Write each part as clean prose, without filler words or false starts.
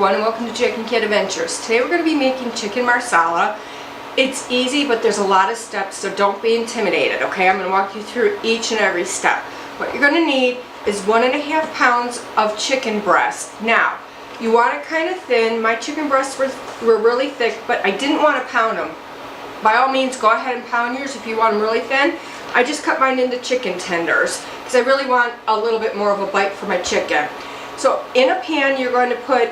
everyone, and welcome to Chicken Kid Adventures. Today we're going to be making chicken marsala. It's easy, but there's a lot of steps, so don't be intimidated, okay? I'm going to walk you through each and every step. What you're going to need is 1.5 pounds of chicken breast. Now, you want it kind of thin. My chicken breasts were really thick, but I didn't want to pound them. By all means, go ahead and pound yours if you want them really thin. I just cut mine into chicken tenders because I really want a little bit more of a bite for my chicken. So in a pan, you're going to put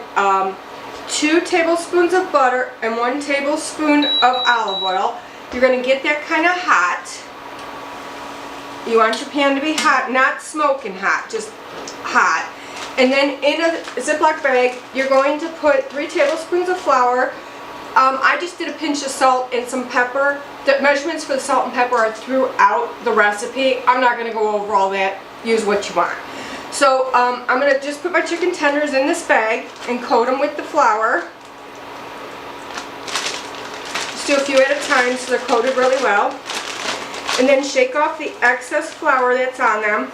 2 tablespoons of butter and 1 tablespoon of olive oil. You're going to get that kind of hot. You want your pan to be hot, not smoking hot, just hot. And then in a Ziploc bag, you're going to put 3 tablespoons of flour. I just did a pinch of salt and some pepper. The measurements for the salt and pepper are throughout the recipe. I'm not going to go over all that. Use what you want. So I'm going to just put my chicken tenders in this bag and coat them with the flour. Just do a few at a time so they're coated really well. And then shake off the excess flour that's on them.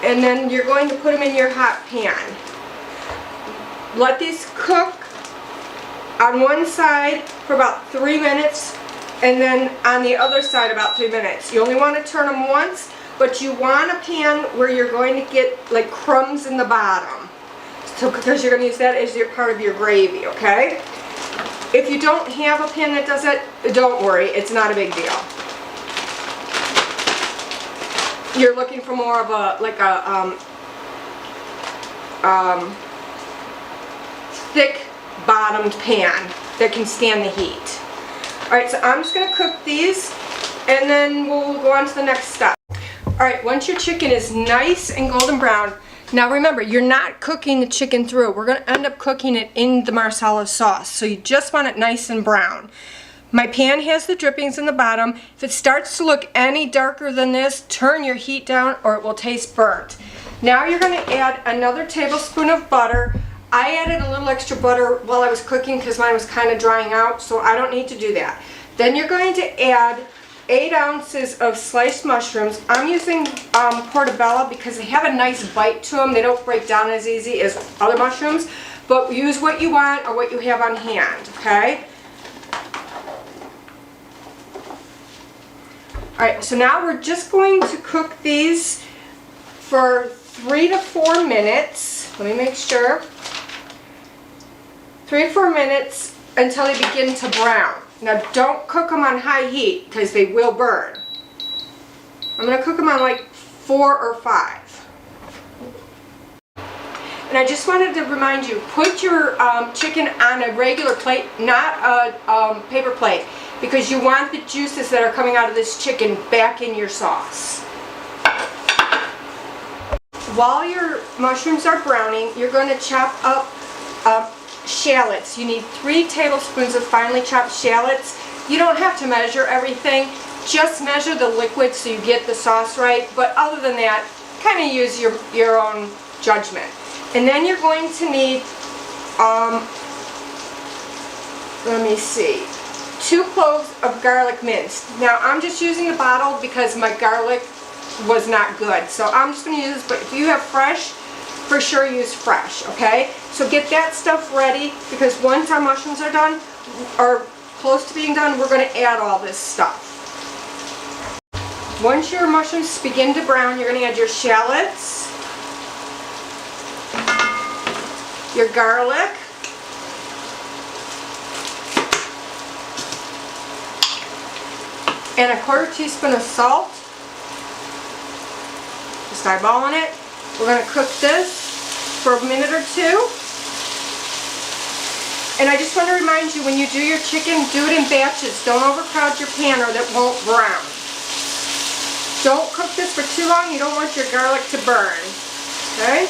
And then you're going to put them in your hot pan. Let these cook on one side for about 3 minutes and then on the other side about 3 minutes. You only want to turn them once, but you want a pan where you're going to get like crumbs in the bottom. So because you're going to use that as your part of your gravy, okay? If you don't have a pan that does it, don't worry, it's not a big deal. You're looking for more of a thick bottomed pan that can stand the heat. Alright, so I'm just going to cook these and then we'll go on to the next step. Alright, once your chicken is nice and golden brown, now remember, you're not cooking the chicken through. We're going to end up cooking it in the marsala sauce, so you just want it nice and brown. My pan has the drippings in the bottom. If it starts to look any darker than this, turn your heat down or it will taste burnt. Now you're going to add another tablespoon of butter. I added a little extra butter while I was cooking because mine was kind of drying out, so I don't need to do that. Then you're going to add 8 ounces of sliced mushrooms. I'm using portobello because they have a nice bite to them. They don't break down as easy as other mushrooms, but use what you want or what you have on hand, okay? Alright, so now we're just going to cook these for 3 to 4 minutes. Let me make sure. 3 to 4 minutes until they begin to brown. Now don't cook them on high heat because they will burn. I'm going to cook them on like 4 or 5. And I just wanted to remind you, put your chicken on a regular plate, not a paper plate, because you want the juices that are coming out of this chicken back in your sauce. While your mushrooms are browning, you're going to chop up shallots. You need 3 tablespoons of finely chopped shallots. You don't have to measure everything. Just measure the liquid so you get the sauce right. But other than that, kind of use your own judgment. And then you're going to need, let me see, 2 cloves of garlic minced. Now I'm just using the bottle because my garlic was not good. So I'm just going to use this, but if you have fresh, for sure use fresh, okay? So get that stuff ready because once our mushrooms are done, or close to being done, we're going to add all this stuff. Once your mushrooms begin to brown, you're going to add your shallots, your garlic, and a 1/4 teaspoon of salt. Just eyeballing it. We're going to cook this for a minute or 2. And I just want to remind you, when you do your chicken, do it in batches. Don't overcrowd your pan or that won't brown. Don't cook this for too long. You don't want your garlic to burn. Okay?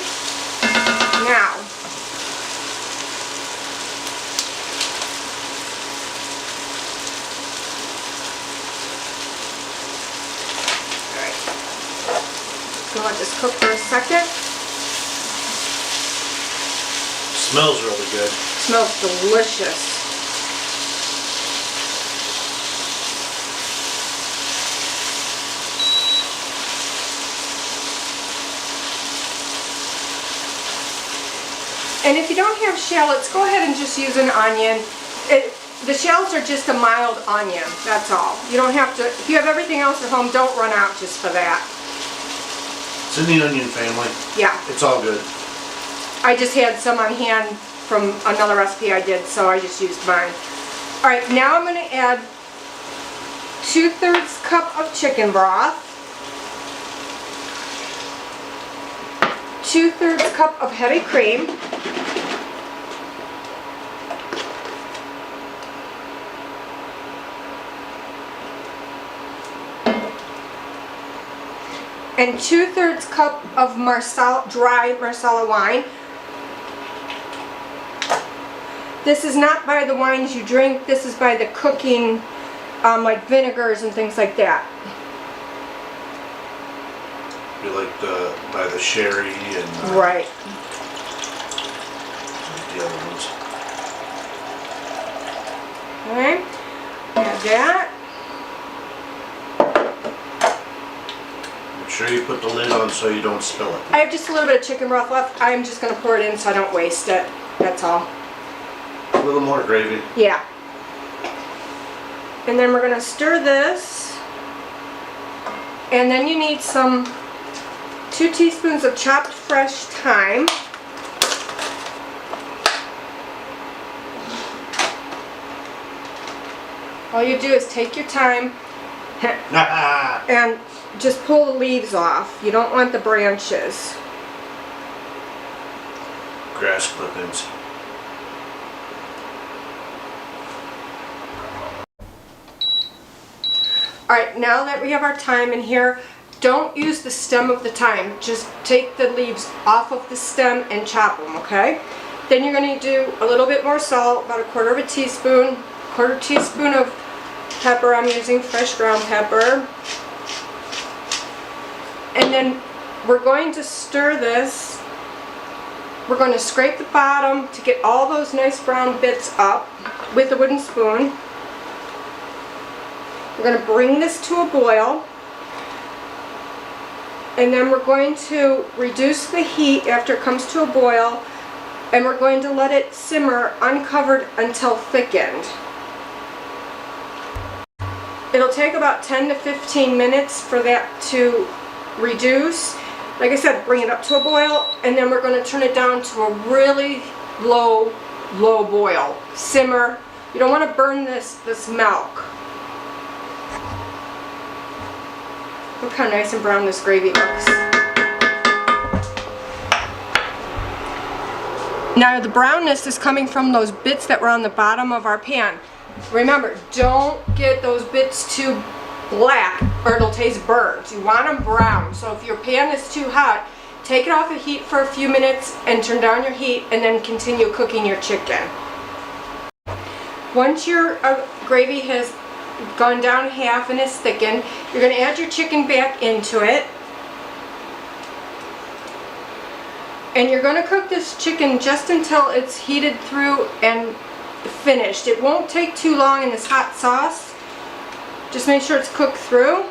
Now, so let this cook for a second. Smells really good. Smells delicious. And if you don't have shallots, go ahead and just use an onion. The shallots are just a mild onion, that's all. You don't have to, if you have everything else at home, don't run out just for that. It's in the onion family. Yeah. It's all good. I just had some on hand from another recipe I did, so I just used mine. All right, now I'm going to add 2/3 cup of chicken broth, 2/3 cup of heavy cream, and 2/3 cup of dry Marsala wine. This is not by the wines you drink, this is by the cooking, like vinegars and things like that. You like by the sherry and Right. the other ones. Okay, add that. Make sure you put the lid on so you don't spill it. I have just a little bit of chicken broth left. I'm just going to pour it in so I don't waste it. That's all. A little more gravy. Yeah. And then we're going to stir this. And then you need 2 teaspoons of chopped fresh thyme. All you do is take your thyme and just pull the leaves off. You don't want the branches. Grass clippings. Alright, now that we have our thyme in here, don't use the stem of the thyme. Just take the leaves off of the stem and chop them, okay? Then you're going to do a little bit more salt, about 1/4 teaspoon, 1/4 teaspoon of pepper. I'm using fresh ground pepper. And then we're going to stir this. We're going to scrape the bottom to get all those nice brown bits up with a wooden spoon. We're going to bring this to a boil, and then we're going to reduce the heat after it comes to a boil, and we're going to let it simmer uncovered until thickened. It'll take about 10 to 15 minutes for that to reduce. Like I said, bring it up to a boil, and then we're going to turn it down to a really low boil. Simmer. You don't want to burn this milk. Look how nice and brown this gravy looks. Now the brownness is coming from those bits that were on the bottom of our pan. Remember, don't get those bits too black or it'll taste burnt. You want them brown. So if your pan is too hot, take it off the heat for a few minutes and turn down your heat, and then continue cooking your chicken. Once your gravy has gone down half and is thickened, you're going to add your chicken back into it, and you're going to cook this chicken just until it's heated through and finished. It won't take too long in this hot sauce. Just make sure it's cooked through,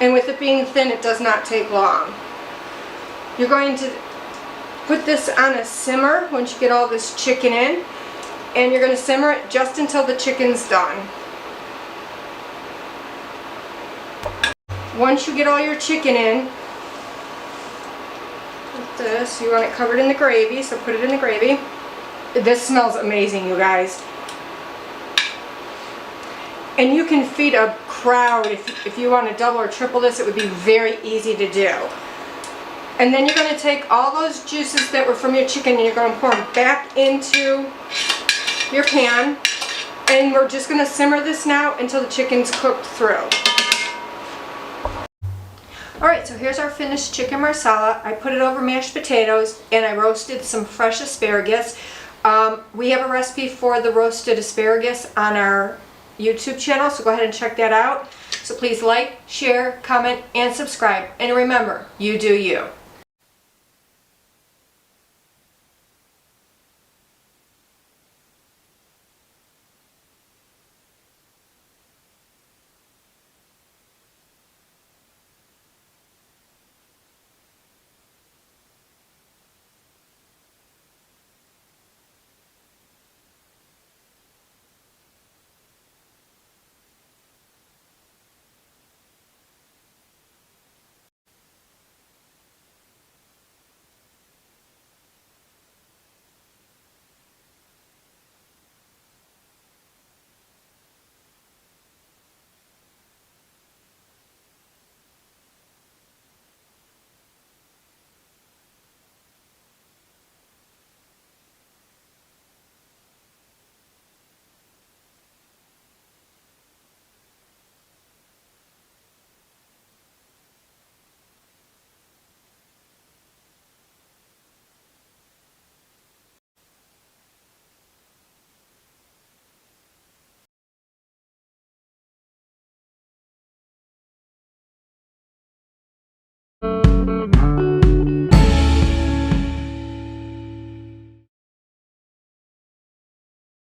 and with it being thin, it does not take long. You're going to put this on a simmer once you get all this chicken in, and you're going to simmer it just until the chicken's done. Once you get all your chicken in, like this, you want it covered in the gravy, so put it in the gravy. This smells amazing, you guys. And you can feed a crowd if you want to double or triple this. It would be very easy to do. And then you're going to take all those juices that were from your chicken and you're going to pour them back into your pan. And we're just going to simmer this now until the chicken's cooked through. Alright, so here's our finished chicken marsala. I put it over mashed potatoes and I roasted some fresh asparagus. We have a recipe for the roasted asparagus on our YouTube channel, so go ahead and check that out. So please like, share, comment, and subscribe. And remember, you do you.